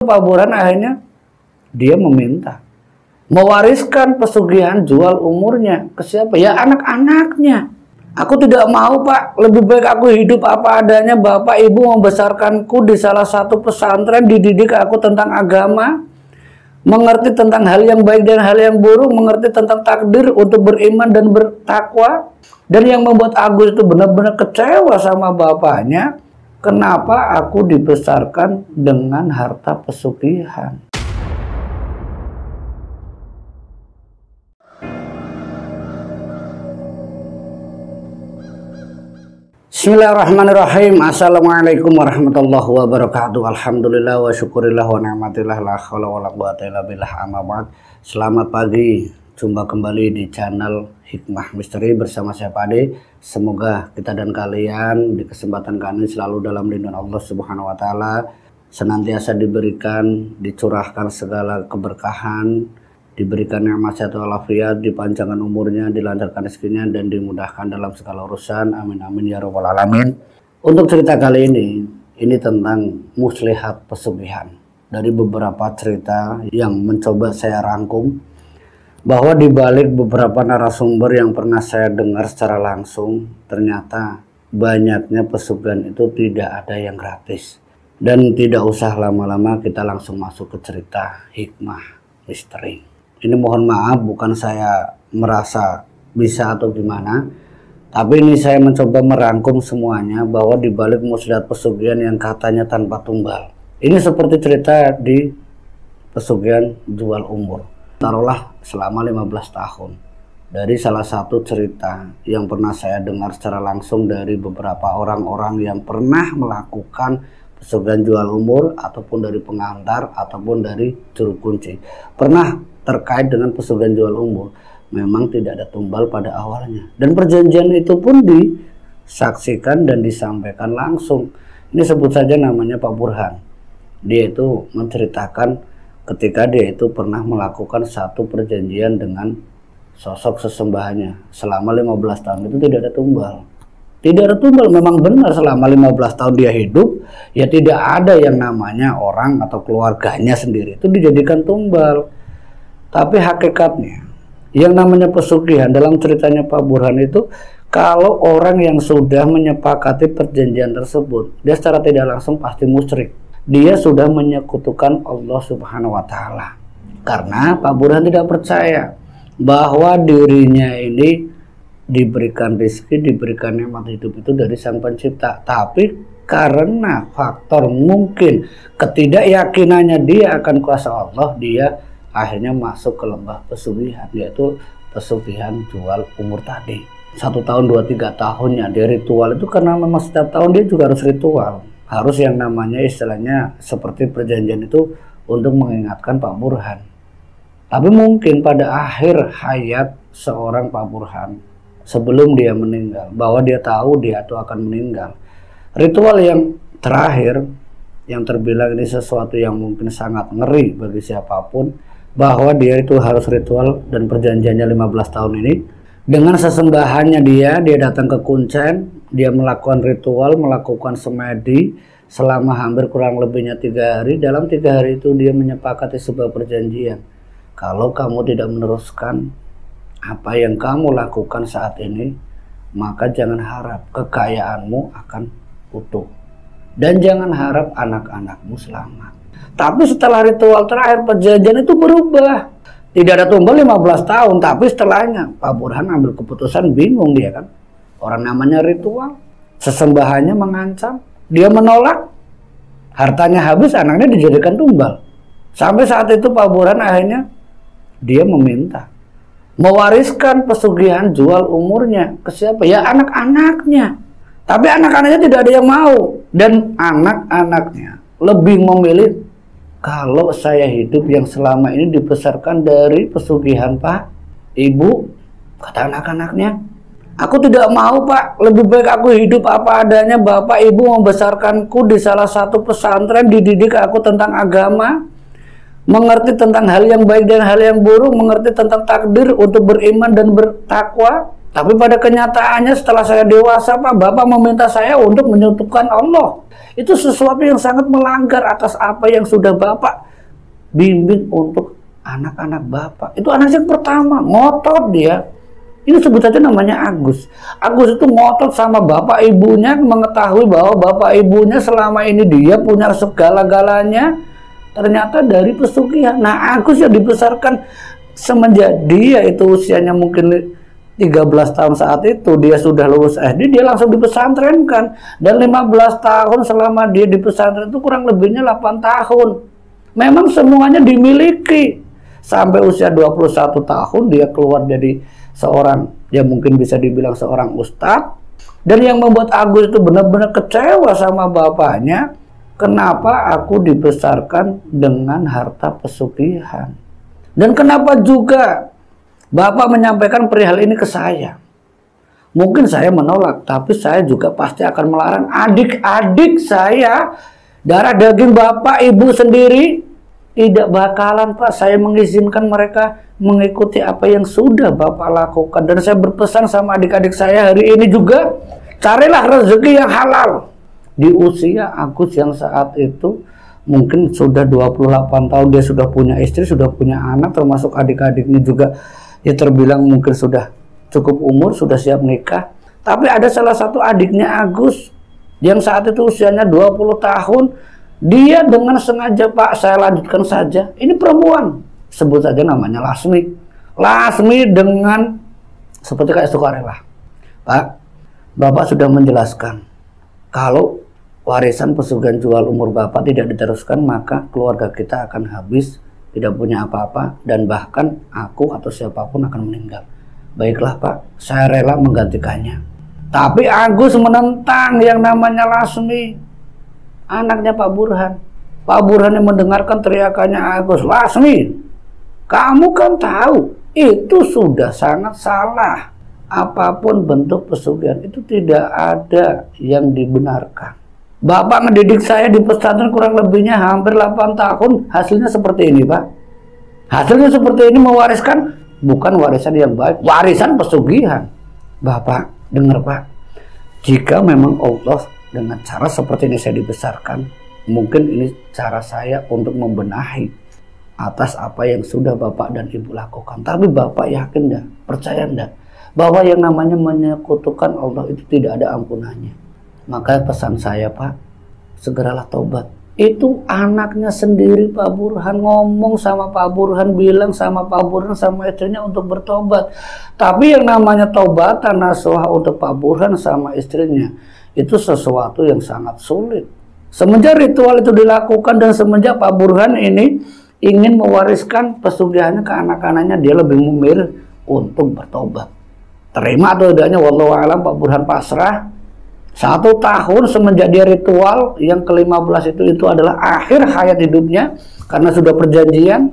Pak Burhan akhirnya dia meminta mewariskan pesugihan jual umurnya ke siapa? Ya anak-anaknya. Aku tidak mau Pak, lebih baik aku hidup apa adanya. Bapak Ibu membesarkanku di salah satu pesantren, dididik aku tentang agama, mengerti tentang hal yang baik dan hal yang buruk, mengerti tentang takdir untuk beriman dan bertakwa. Dan yang membuat Agus itu benar-benar kecewa sama bapaknya, kenapa aku dibesarkan dengan harta pesugihan. Bismillahirrahmanirrahim. Assalamualaikum warahmatullahi wabarakatuh. Alhamdulillah wa syukurillah wa ni'matillah la haula wa la quwata illa billah, amma ba'd. Selamat pagi, jumpa kembali di channel Hikmah Misteri bersama saya Pak Ade. Semoga kita dan kalian di kesempatan kali ini selalu dalam lindungan Allah Subhanahu wa taala, senantiasa diberikan, dicurahkan segala keberkahan, diberikan nikmat sehat walafiat, dipanjangkan umurnya, dilancarkan rezekinya, dan dimudahkan dalam segala urusan. Amin amin ya rabbal alamin. Untuk cerita kali ini tentang muslihat pesugihan. Dari beberapa cerita yang mencoba saya rangkum, bahwa di balik beberapa narasumber yang pernah saya dengar secara langsung, ternyata banyaknya pesugihan itu tidak ada yang gratis. Dan tidak usah lama-lama, kita langsung masuk ke cerita Hikmah Misteri. Ini mohon maaf, bukan saya merasa bisa atau gimana, tapi ini saya mencoba merangkum semuanya, bahwa di balik muslihat pesugihan yang katanya tanpa tumbal, ini seperti cerita di pesugihan jual umur. Taruhlah selama 15 tahun. Dari salah satu cerita yang pernah saya dengar secara langsung dari beberapa orang-orang yang pernah melakukan pesugihan jual umur, ataupun dari pengantar, ataupun dari juru kunci, pernah terkait dengan pesugihan jual umur, memang tidak ada tumbal pada awalnya, dan perjanjian itu pun disaksikan dan disampaikan langsung. Ini sebut saja namanya Pak Burhan. Dia itu menceritakan ketika dia itu pernah melakukan satu perjanjian dengan sosok sesembahannya. Selama 15 tahun itu tidak ada tumbal. Tidak ada tumbal, memang benar selama 15 tahun dia hidup, ya tidak ada yang namanya orang atau keluarganya sendiri itu dijadikan tumbal. Tapi hakikatnya, yang namanya pesugihan dalam ceritanya Pak Burhan itu, kalau orang yang sudah menyepakati perjanjian tersebut, dia secara tidak langsung pasti musyrik. Dia sudah menyekutukan Allah Subhanahu wa taala. Karena Pak Burhan tidak percaya bahwa dirinya ini diberikan rezeki, diberikan nikmat hidup itu dari Sang Pencipta. Tapi karena faktor mungkin ketidakyakinannya dia akan kuasa Allah, dia akhirnya masuk ke lembah pesugihan, yaitu pesugihan jual umur tadi. 1 tahun, 2, 3 tahunnya dia ritual itu, karena memang setiap tahun dia juga harus ritual. Harus yang namanya istilahnya seperti perjanjian itu untuk mengingatkan Pak Burhan. Tapi mungkin pada akhir hayat seorang Pak Burhan, sebelum dia meninggal, bahwa dia tahu dia itu akan meninggal, ritual yang terakhir yang terbilang ini sesuatu yang mungkin sangat ngeri bagi siapapun, bahwa dia itu harus ritual dan perjanjiannya 15 tahun ini dengan sesembahannya. Dia datang ke Kuncen, dia melakukan ritual, melakukan semedi selama hampir kurang lebihnya 3 hari. Dalam 3 hari itu dia menyepakati sebuah perjanjian, kalau kamu tidak meneruskan apa yang kamu lakukan saat ini, maka jangan harap kekayaanmu akan utuh, dan jangan harap anak-anakmu selamat. Tapi setelah ritual terakhir, perjanjian itu berubah. Tidak ada tumbal 15 tahun, tapi setelahnya Pak Burhan ambil keputusan, bingung dia kan. Orang namanya ritual, sesembahannya mengancam, dia menolak, hartanya habis, anaknya dijadikan tumbal. Sampai saat itu Pak Burhan akhirnya dia meminta mewariskan pesugihan jual umurnya ke siapa? Ya anak-anaknya. Tapi anak-anaknya tidak ada yang mau, dan anak-anaknya lebih memilih, kalau saya hidup yang selama ini dibesarkan dari pesugihan Pak, Ibu, kata anak-anaknya, aku tidak mau Pak, lebih baik aku hidup apa adanya. Bapak Ibu membesarkanku di salah satu pesantren, dididik aku tentang agama, mengerti tentang hal yang baik dan hal yang buruk, mengerti tentang takdir untuk beriman dan bertakwa. Tapi pada kenyataannya setelah saya dewasa, Pak, Bapak meminta saya untuk menyekutukan Allah. Itu sesuatu yang sangat melanggar atas apa yang sudah Bapak bimbing untuk anak-anak Bapak. Itu anak yang pertama, ngotot dia. Ini sebut saja namanya Agus. Agus itu ngotot sama bapak ibunya, mengetahui bahwa bapak ibunya selama ini dia punya segala-galanya, ternyata dari pesugihan. Nah, Agus yang dibesarkan semenjak dia itu usianya mungkin 13 tahun saat itu, dia sudah lulus SD, dia langsung dipesantrenkan. Dan 15 tahun selama dia di pesantren itu kurang lebihnya 8 tahun. Memang semuanya dimiliki. Sampai usia 21 tahun dia keluar jadi seorang, ya mungkin bisa dibilang seorang ustadz. Dan yang membuat Agus itu benar-benar kecewa sama bapaknya, kenapa aku dibesarkan dengan harta pesugihan. Dan kenapa juga Bapak menyampaikan perihal ini ke saya. Mungkin saya menolak, tapi saya juga pasti akan melarang adik-adik saya, darah daging Bapak, Ibu sendiri, tidak bakalan, Pak, saya mengizinkan mereka mengikuti apa yang sudah Bapak lakukan. Dan saya berpesan sama adik-adik saya hari ini juga, carilah rezeki yang halal. Di usia Agus yang saat itu mungkin sudah 28 tahun, dia sudah punya istri, sudah punya anak, termasuk adik-adiknya juga. Ya terbilang mungkin sudah cukup umur, sudah siap nikah. Tapi ada salah satu adiknya Agus yang saat itu usianya 20 tahun. Dia dengan sengaja, Pak, saya lanjutkan saja. Ini perempuan, sebut saja namanya Lasmi. Lasmi dengan seperti kayak sukarela. Pak, Bapak sudah menjelaskan kalau warisan pesugihan jual umur Bapak tidak diteruskan, maka keluarga kita akan habis, tidak punya apa-apa, dan bahkan aku atau siapapun akan meninggal. Baiklah, Pak, saya rela menggantikannya. Tapi Agus menentang yang namanya Lasmi, anaknya Pak Burhan. Pak Burhan yang mendengarkan teriakannya Agus, Lasmi, kamu kan tahu itu sudah sangat salah. Apapun bentuk pesugihan itu tidak ada yang dibenarkan. Bapak ngedidik saya di pesantren kurang lebihnya hampir 8 tahun. Hasilnya seperti ini, Pak. Hasilnya seperti ini, mewariskan bukan warisan yang baik, warisan pesugihan. Bapak, dengar, Pak. Jika memang Allah dengan cara seperti ini saya dibesarkan, mungkin ini cara saya untuk membenahi atas apa yang sudah Bapak dan Ibu lakukan. Tapi Bapak yakin enggak? Percaya enggak? Bahwa yang namanya menyekutukan Allah itu tidak ada ampunannya. Maka pesan saya, Pak, segeralah tobat. Itu anaknya sendiri Pak Burhan ngomong sama Pak Burhan, bilang sama Pak Burhan sama istrinya untuk bertobat. Tapi yang namanya tobatan nasuha untuk Pak Burhan sama istrinya itu sesuatu yang sangat sulit. Semenjak ritual itu dilakukan dan semenjak Pak Burhan ini ingin mewariskan pesugihannya ke anak-anaknya, dia lebih memilih untuk bertobat. Terima atau tidaknya wallahu alam, Pak Burhan pasrah. 1 tahun semenjak dia ritual yang ke-15 itu adalah akhir hayat hidupnya, karena sudah perjanjian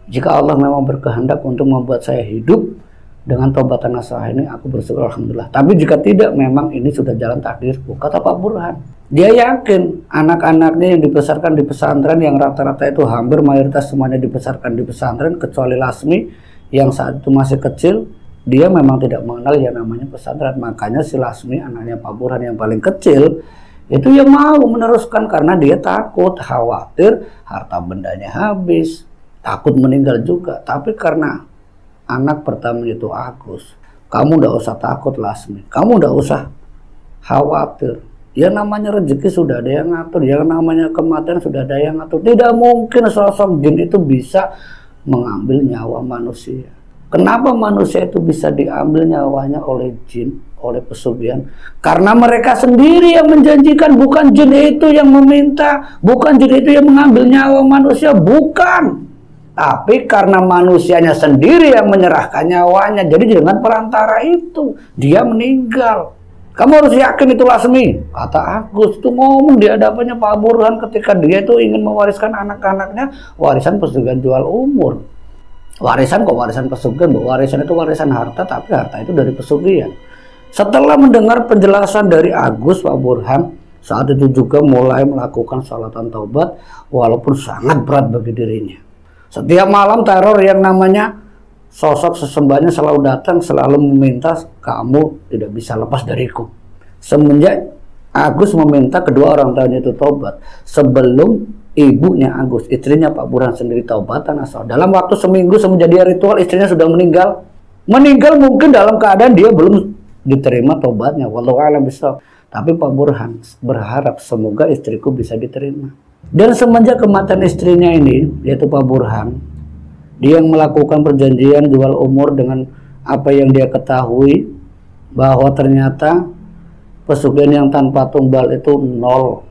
jika Allah memang berkehendak untuk membuat saya hidup dengan tobatan nasuha ini, aku bersyukur alhamdulillah. Tapi jika tidak, memang ini sudah jalan takdirku, kata Pak Burhan. Dia yakin anak-anaknya yang dibesarkan di pesantren, yang rata-rata itu hampir mayoritas semuanya dibesarkan di pesantren kecuali Lasmi yang saat itu masih kecil. Dia memang tidak mengenal yang namanya pesantren. Makanya si Lasmi, anaknya Pak Burhan yang paling kecil, itu yang mau meneruskan karena dia takut, khawatir harta bendanya habis, takut meninggal juga. Tapi karena anak pertama itu Agus, kamu udah usah takut Lasmi, kamu udah usah khawatir. Ya namanya rezeki sudah ada yang ngatur, yang namanya kematian sudah ada yang ngatur. Tidak mungkin sosok jin itu bisa mengambil nyawa manusia. Kenapa manusia itu bisa diambil nyawanya oleh jin, oleh pesugihan? Karena mereka sendiri yang menjanjikan, bukan jin itu yang meminta, bukan jin itu yang mengambil nyawa manusia, bukan. Tapi karena manusianya sendiri yang menyerahkan nyawanya, jadi dengan perantara itu dia meninggal. Kamu harus yakin itu Lasmi, kata Agus. Itu ngomong di hadapannya Pak Burhan ketika dia itu ingin mewariskan anak-anaknya warisan pesugihan jual umur. Warisan kok warisan pesugihan, warisan itu warisan harta, tapi harta itu dari pesugihan. Setelah mendengar penjelasan dari Agus, Pak Burhan saat itu juga mulai melakukan sholatan taubat, walaupun sangat berat bagi dirinya. Setiap malam teror yang namanya Sosok sesembahnya selalu datang, selalu meminta, kamu tidak bisa lepas dariku. Semenjak Agus meminta kedua orang tuanya itu tobat, sebelum ibunya Agus, istrinya Pak Burhan sendiri taubatan asal, dalam waktu seminggu semenjak dia ritual, istrinya sudah meninggal. Meninggal mungkin dalam keadaan dia belum diterima tobatnya, wallahu a'lam bishawab. Tapi Pak Burhan berharap semoga istriku bisa diterima. Dan semenjak kematian istrinya ini, yaitu Pak Burhan, dia yang melakukan perjanjian jual umur dengan apa yang dia ketahui, bahwa ternyata pesugihan yang tanpa tumbal itu nol.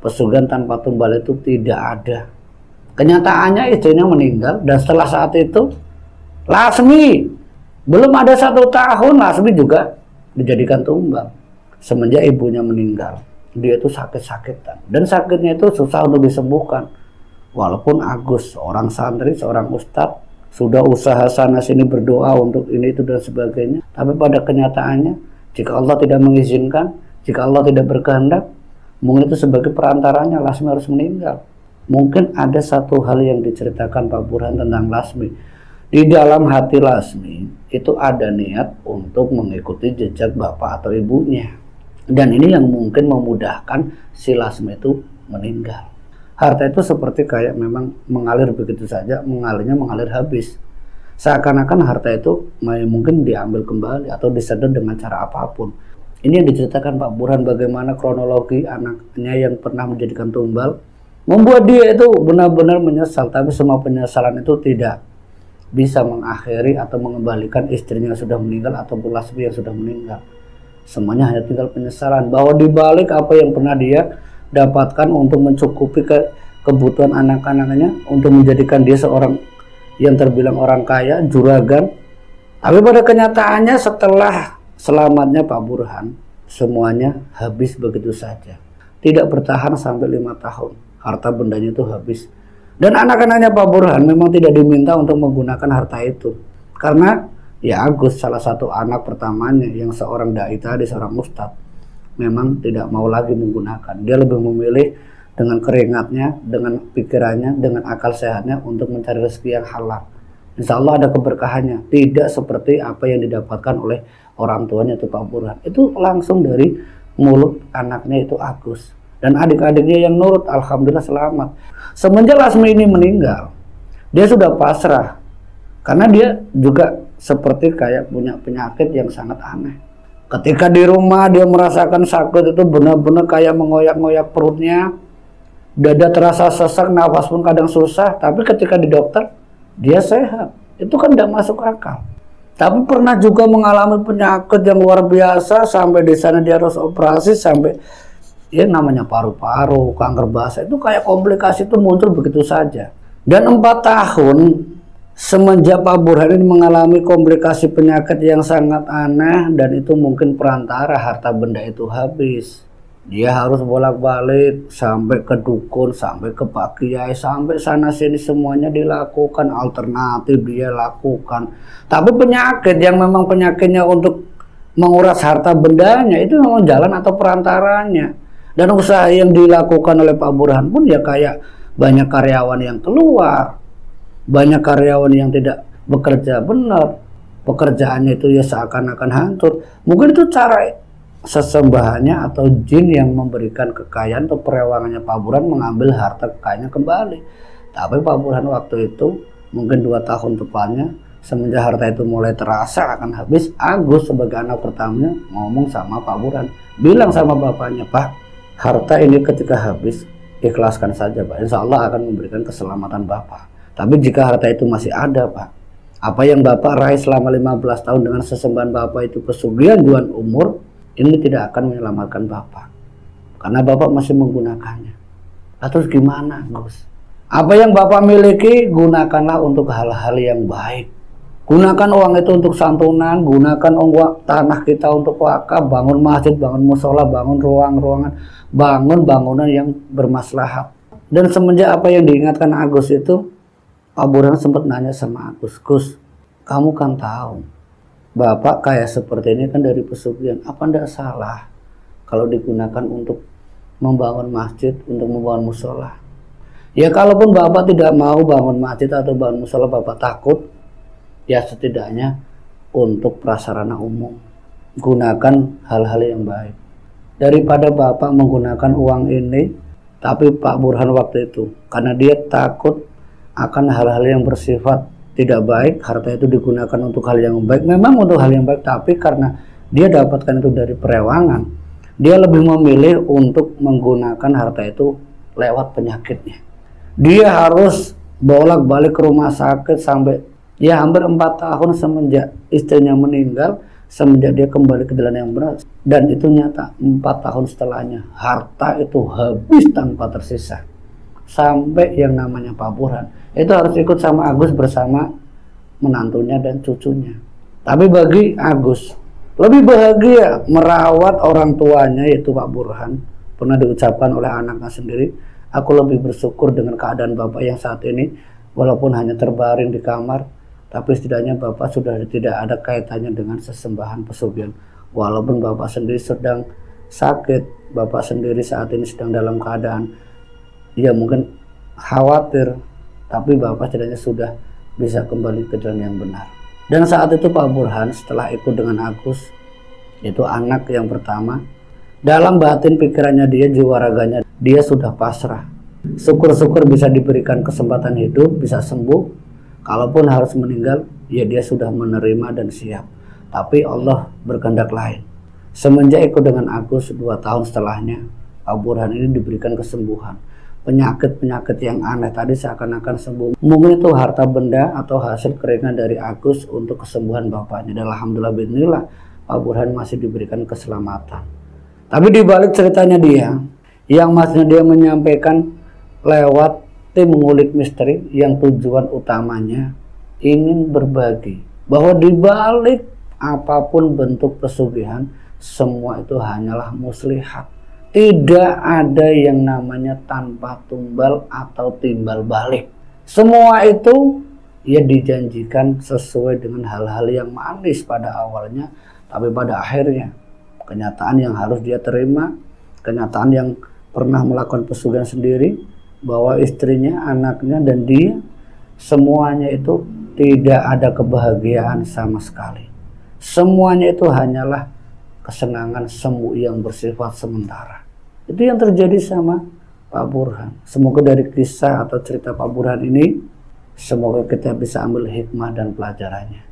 Pesugihan tanpa tumbal itu tidak ada. Kenyataannya istrinya meninggal, dan setelah saat itu Lasmi, belum ada 1 tahun Lasmi juga dijadikan tumbal. Semenjak ibunya meninggal, dia itu sakit-sakitan, dan sakitnya itu susah untuk disembuhkan. Walaupun Agus, seorang santri, seorang ustadz, sudah usaha sana sini berdoa untuk ini itu dan sebagainya, tapi pada kenyataannya jika Allah tidak mengizinkan, jika Allah tidak berkehendak, mungkin itu sebagai perantaranya Lasmi harus meninggal. Mungkin ada satu hal yang diceritakan Pak Burhan tentang Lasmi. Di dalam hati Lasmi itu ada niat untuk mengikuti jejak bapak atau ibunya. Dan ini yang mungkin memudahkan si Lasmi itu meninggal. Harta itu seperti kayak memang mengalir begitu saja, mengalir habis. Seakan-akan harta itu mungkin diambil kembali atau disedot dengan cara apapun. Ini yang diceritakan Pak Burhan, bagaimana kronologi anaknya yang pernah menjadikan tumbal membuat dia itu benar-benar menyesal. Tapi semua penyesalan itu tidak bisa mengakhiri atau mengembalikan istrinya yang sudah meninggal ataupun Lasmi yang sudah meninggal. Semuanya hanya tinggal penyesalan, bahwa dibalik apa yang pernah dia dapatkan untuk mencukupi kebutuhan anak-anaknya, untuk menjadikan dia seorang yang terbilang orang kaya, juragan. Tapi pada kenyataannya setelah selamatnya Pak Burhan, semuanya habis begitu saja. Tidak bertahan sampai 5 tahun. Harta bendanya itu habis. Dan anak-anaknya Pak Burhan memang tidak diminta untuk menggunakan harta itu. Karena ya Agus, salah satu anak pertamanya yang seorang dai tadi, seorang ustadz, memang tidak mau lagi menggunakan. Dia lebih memilih dengan keringatnya, dengan pikirannya, dengan akal sehatnya untuk mencari rezeki yang halal. Insya Allah ada keberkahannya. Tidak seperti apa yang didapatkan oleh orang tuanya itu Pak Burhan. Itu langsung dari mulut anaknya itu Agus. Dan adik-adiknya yang nurut, alhamdulillah selamat. Semenjak Lasmi ini meninggal, dia sudah pasrah. Karena dia juga seperti kayak punya penyakit yang sangat aneh. Ketika di rumah dia merasakan sakit itu benar-benar kayak mengoyak-ngoyak perutnya. Dada terasa sesak, nafas pun kadang susah. Tapi ketika di dokter, dia sehat. Itu kan tidak masuk akal. Tapi pernah juga mengalami penyakit yang luar biasa, sampai di sana dia harus operasi, sampai ya namanya paru-paru, kanker basah, itu kayak komplikasi itu muncul begitu saja. Dan 4 tahun semenjak Pak Burhan ini mengalami komplikasi penyakit yang sangat aneh, dan itu mungkin perantara harta benda itu habis. Dia harus bolak-balik sampai ke dukun, sampai ke Pak Kiai, sampai sana sini semuanya dilakukan, alternatif dia lakukan. Tapi penyakit yang memang penyakitnya untuk menguras harta bendanya itu memang jalan atau perantaranya. Dan usaha yang dilakukan oleh Pak Burhan pun ya kayak banyak karyawan yang keluar, banyak karyawan yang tidak bekerja benar, pekerjaannya itu ya seakan-akan hancur. Mungkin itu cara sesembahannya atau jin yang memberikan kekayaan atau perewangannya Pak Burhan mengambil harta kekayaannya kembali. Tapi Pak Burhan waktu itu mungkin 2 tahun tepatnya, semenjak harta itu mulai terasa akan habis, Agus sebagai anak pertamanya ngomong sama Pak Burhan, bilang sama bapaknya, Pak, harta ini ketika habis ikhlaskan saja Pak, insya Allah akan memberikan keselamatan Bapak. Tapi jika harta itu masih ada Pak, apa yang Bapak raih selama 15 tahun dengan sesembahan Bapak itu pesugihan jual umur, ini tidak akan menyelamatkan Bapak, karena Bapak masih menggunakannya. Terus gimana Gus? Apa yang Bapak miliki gunakanlah untuk hal-hal yang baik. Gunakan uang itu untuk santunan, gunakan uang tanah kita untuk wakaf, bangun masjid, bangun musola, bangun ruang-ruangan, bangun bangunan yang bermaslahat. Dan semenjak apa yang diingatkan Agus itu, Pak Burhan sempat nanya sama Agus, Gus, kamu kan tahu Bapak kayak seperti ini kan dari pesugihan, apa ndak salah kalau digunakan untuk membangun masjid, untuk membangun musola? Ya kalaupun Bapak tidak mau bangun masjid atau bangun musola, Bapak takut, Ya setidaknya untuk prasarana umum. Gunakan hal-hal yang baik. Daripada Bapak menggunakan uang ini, tapi Pak Burhan waktu itu, karena dia takut akan hal-hal yang bersifat tidak baik, harta itu digunakan untuk hal yang baik. Memang untuk hal yang baik, tapi karena dia dapatkan itu dari perewangan, dia lebih memilih untuk menggunakan harta itu lewat penyakitnya. Dia harus bolak-balik ke rumah sakit sampai ya hampir 4 tahun semenjak istrinya meninggal, semenjak dia kembali ke jalan yang benar. Dan itu nyata, 4 tahun setelahnya harta itu habis tanpa tersisa. Sampai yang namanya Pak Burhan itu harus ikut sama Agus bersama menantunya dan cucunya. Tapi bagi Agus lebih bahagia merawat orang tuanya, yaitu Pak Burhan. Pernah diucapkan oleh anaknya sendiri, aku lebih bersyukur dengan keadaan Bapak yang saat ini, walaupun hanya terbaring di kamar, tapi setidaknya Bapak sudah tidak ada kaitannya dengan sesembahan pesugihan. Walaupun Bapak sendiri sedang sakit, Bapak sendiri saat ini sedang dalam keadaan ya mungkin khawatir, tapi Bapak setidaknya sudah bisa kembali ke jalan yang benar. Dan saat itu Pak Burhan setelah ikut dengan Agus, itu anak yang pertama, dalam batin pikirannya dia, jiwa raganya dia sudah pasrah. Syukur-syukur bisa diberikan kesempatan hidup, bisa sembuh. Kalaupun harus meninggal, ya dia sudah menerima dan siap. Tapi Allah berkehendak lain. Semenjak ikut dengan Agus 2 tahun setelahnya, Pak Burhan ini diberikan kesembuhan. Penyakit-penyakit yang aneh tadi seakan-akan sembuh. Mungkin itu harta benda atau hasil keringat dari Agus untuk kesembuhan bapaknya. Dan alhamdulillah bismillah, Pak Burhan masih diberikan keselamatan. Tapi di balik ceritanya dia, yang maksudnya dia menyampaikan lewat tim mengulik misteri yang tujuan utamanya ingin berbagi bahwa di balik apapun bentuk pesugihan, semua itu hanyalah muslihat. Tidak ada yang namanya tanpa tumbal atau timbal balik. Semua itu ya dijanjikan sesuai dengan hal-hal yang manis pada awalnya, tapi pada akhirnya kenyataan yang harus dia terima, kenyataan yang pernah melakukan pesugihan sendiri, bahwa istrinya, anaknya, dan dia semuanya itu tidak ada kebahagiaan sama sekali. Semuanya itu hanyalah kesenangan semu yang bersifat sementara. Itu yang terjadi sama Pak Burhan. Semoga dari kisah atau cerita Pak Burhan ini, semoga kita bisa ambil hikmah dan pelajarannya.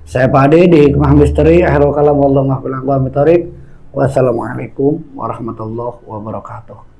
Saya Pak Ade di Hikmah Misteri. Akhirul kalam wallahu a'lam bishawab. Wassalamualaikum warahmatullahi wabarakatuh.